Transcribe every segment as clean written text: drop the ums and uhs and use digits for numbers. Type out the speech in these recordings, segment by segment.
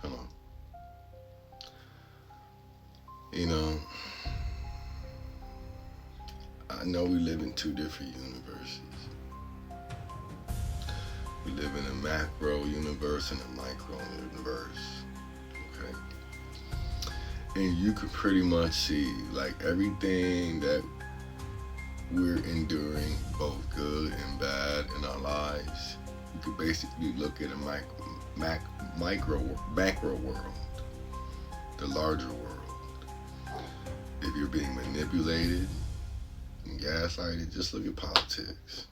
Hold on. You know, I know we live in two different universes. We live in a macro universe and a micro universe. Okay. And you can pretty much see like everything that we're enduring, both good and bad in our lives. You could basically look at a macro world, the larger world. If you're being manipulated and gaslighted, just look at politics.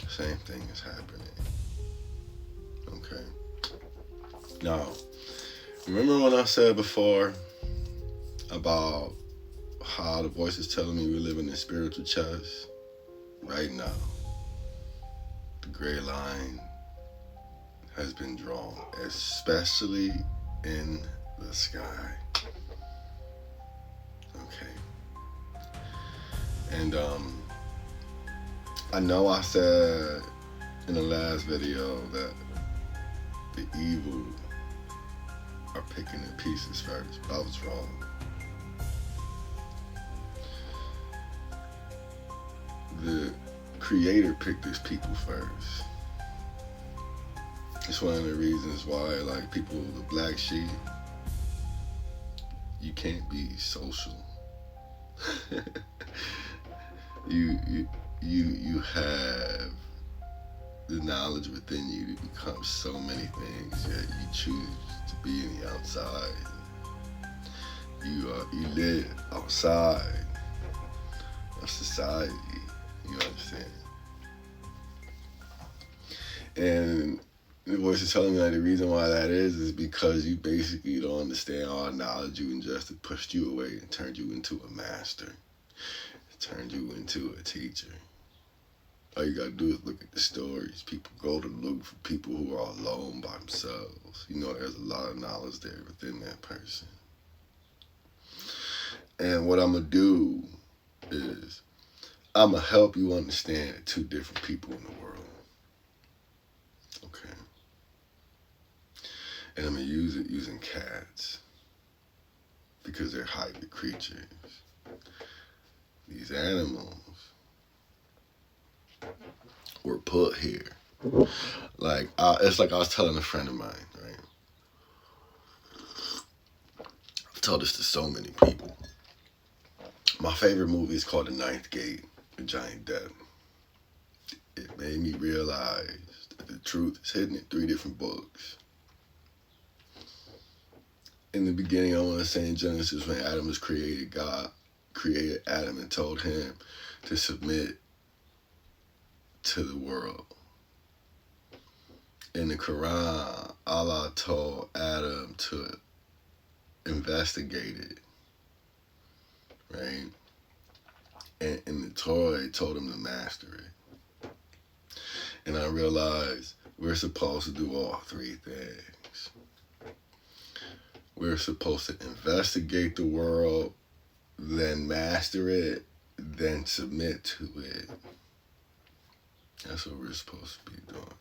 Same thing is happening. Okay. Now, remember when I said before about how the voice is telling me we're living in spiritual chess? Right now, the gray line has been drawn, especially in the sky. Okay. And I know I said in the last video that the evil are picking the pieces first, but I was wrong. The creator picked his people first. It's one of the reasons why, like, people, the black sheep, you can't be social. you have the knowledge within you to become so many things, yet you choose to be in the outside. You live outside of society. You understand? And the voice is telling me that the reason why that is because you basically don't understand all the knowledge you ingested pushed you away and turned you into a master. It turned you into a teacher. All you gotta do is look at the stories. People go to look for people who are alone by themselves. You know, there's a lot of knowledge there within that person. And what I'm gonna do is I'm gonna help you understand two different people in the world. Okay. And I'm gonna use it using cats because they're hybrid creatures. These animals were put here. Like, it's like I was telling a friend of mine, right? I've told this to so many people. My favorite movie is called The Ninth Gate with Johnny Depp. It made me realize that the truth is hidden in 3 different books. In the beginning, I want to say in Genesis, when Adam was created, God created Adam and told him to submit to the world. In the Quran, Allah told Adam to investigate it, right? And in the Torah, he told him to master it. And I realized we're supposed to do all 3 things. We're supposed to investigate the world, then master it, then submit to it. That's what we're supposed to be doing.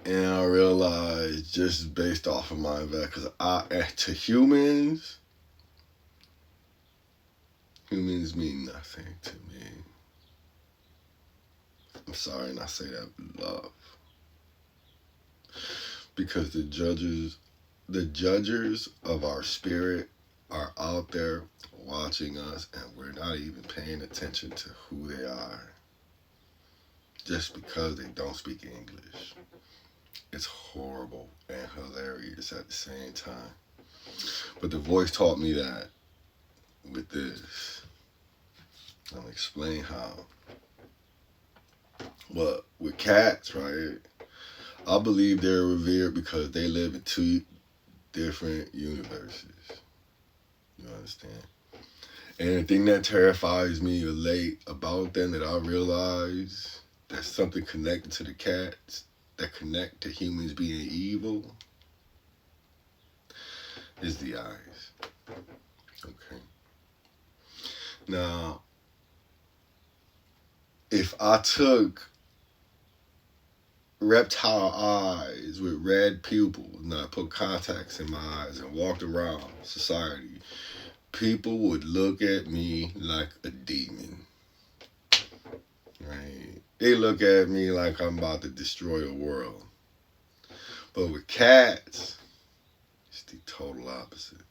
And I realized, just based off of my because to humans mean nothing to me. I'm sorry, and I say that with love. Because the judges of our spirit are out there watching us, and we're not even paying attention to who they are just because they don't speak English. It's horrible and hilarious at the same time. But the voice taught me that with this. I'm going to explain how. But with cats, right, I believe they're revered because they live in 2 different universes. You understand? And the thing that terrifies me about them that I realize there's something connected to the cats that connect to humans being evil is the eyes. Okay. Now, if I took reptile eyes with red pupils, and I put contacts in my eyes and walked around society, people would look at me like a demon. Right? They look at me like I'm about to destroy the world. But with cats, it's the total opposite.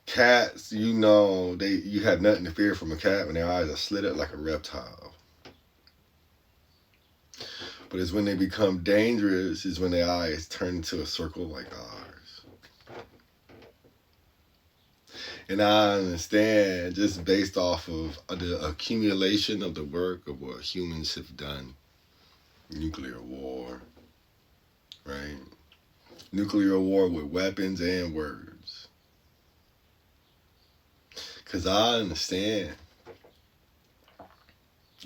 Cats, you have nothing to fear from a cat when their eyes are slit up like a reptile. But it's when they become dangerous is when their eyes turn into a circle like ours. And I understand, just based off of the accumulation of the work of what humans have done, nuclear war, right? Nuclear war with weapons and words. Because I understand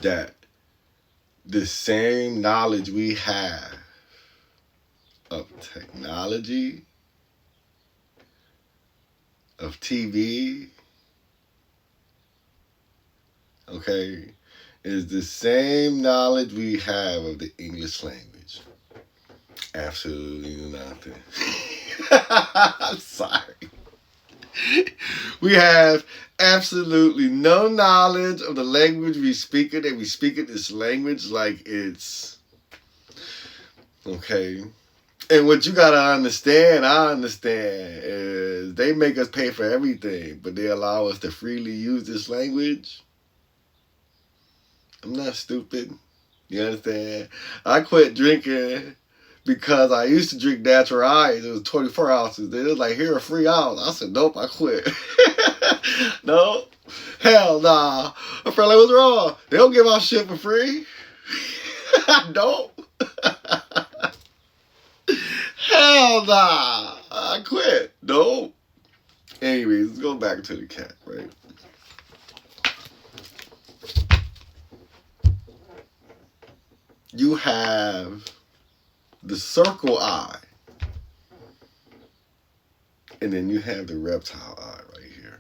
that the same knowledge we have of technology, of TV, okay, is the same knowledge we have of the English language. Absolutely nothing. I'm sorry. We have absolutely no knowledge of the language we speak it, and we speak it this language like it's okay. And what you gotta understand, I understand, is they make us pay for everything, but they allow us to freely use this language. I'm not stupid. You understand? I quit drinking because I used to drink natural ice. It was 24 ounces. They was like, here, a free ounce. I said, nope, I quit. No. Hell nah. My friend like, what's wrong? They don't give out shit for free. I don't. Hell nah. I quit. Nope. Anyways, let's go back to the cat, right? You have the circle eye. And then you have the reptile eye right here.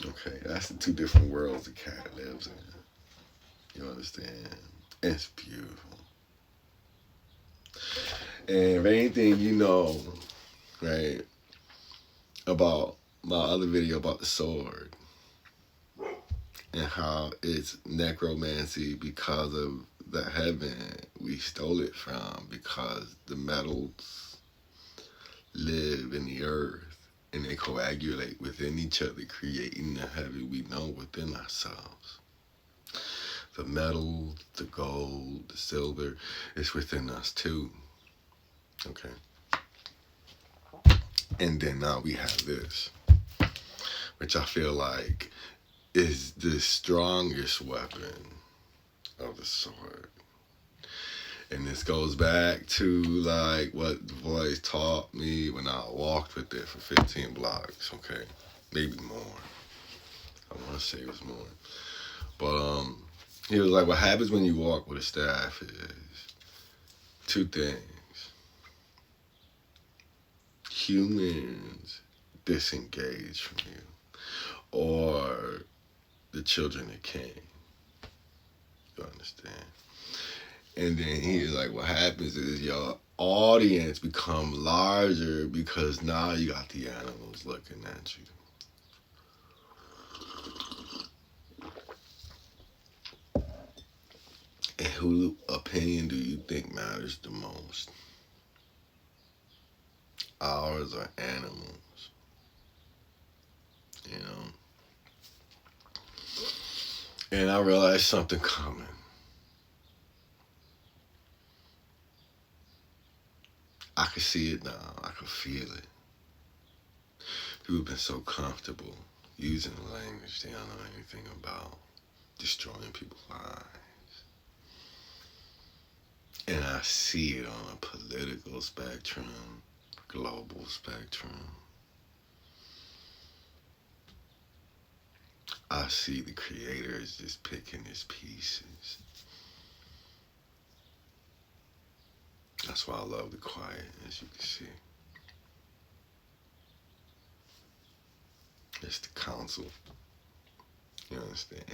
Okay, that's the two different worlds the cat lives in. You understand? It's beautiful. And if anything you know, right, about my other video about the sword and how it's necromancy because of the heaven we stole it from, because the metals live in the earth and they coagulate within each other, creating the heaven we know within ourselves. The metal, the gold, the silver is within us too. Okay. And then now we have this, which I feel like is the strongest weapon of the sword. And this goes back to like what the boys taught me when I walked with it for 15 blocks, okay? Maybe more. I want to say it was more. But he was like, what happens when you walk with a staff is two things. Humans disengage from you, or the children of Cain. You understand? And then he's like, what happens is your audience become larger because now you got the animals looking at you. And whose opinion do you think matters the most? Ours or animals? You know? And I realized something coming. I can see it now. I can feel it. People have been so comfortable using the language they don't know anything about, destroying people's lives. And I see it on a political spectrum, global spectrum. I see the creators just picking his pieces. That's why I love the quiet, as you can see. It's the council. You understand?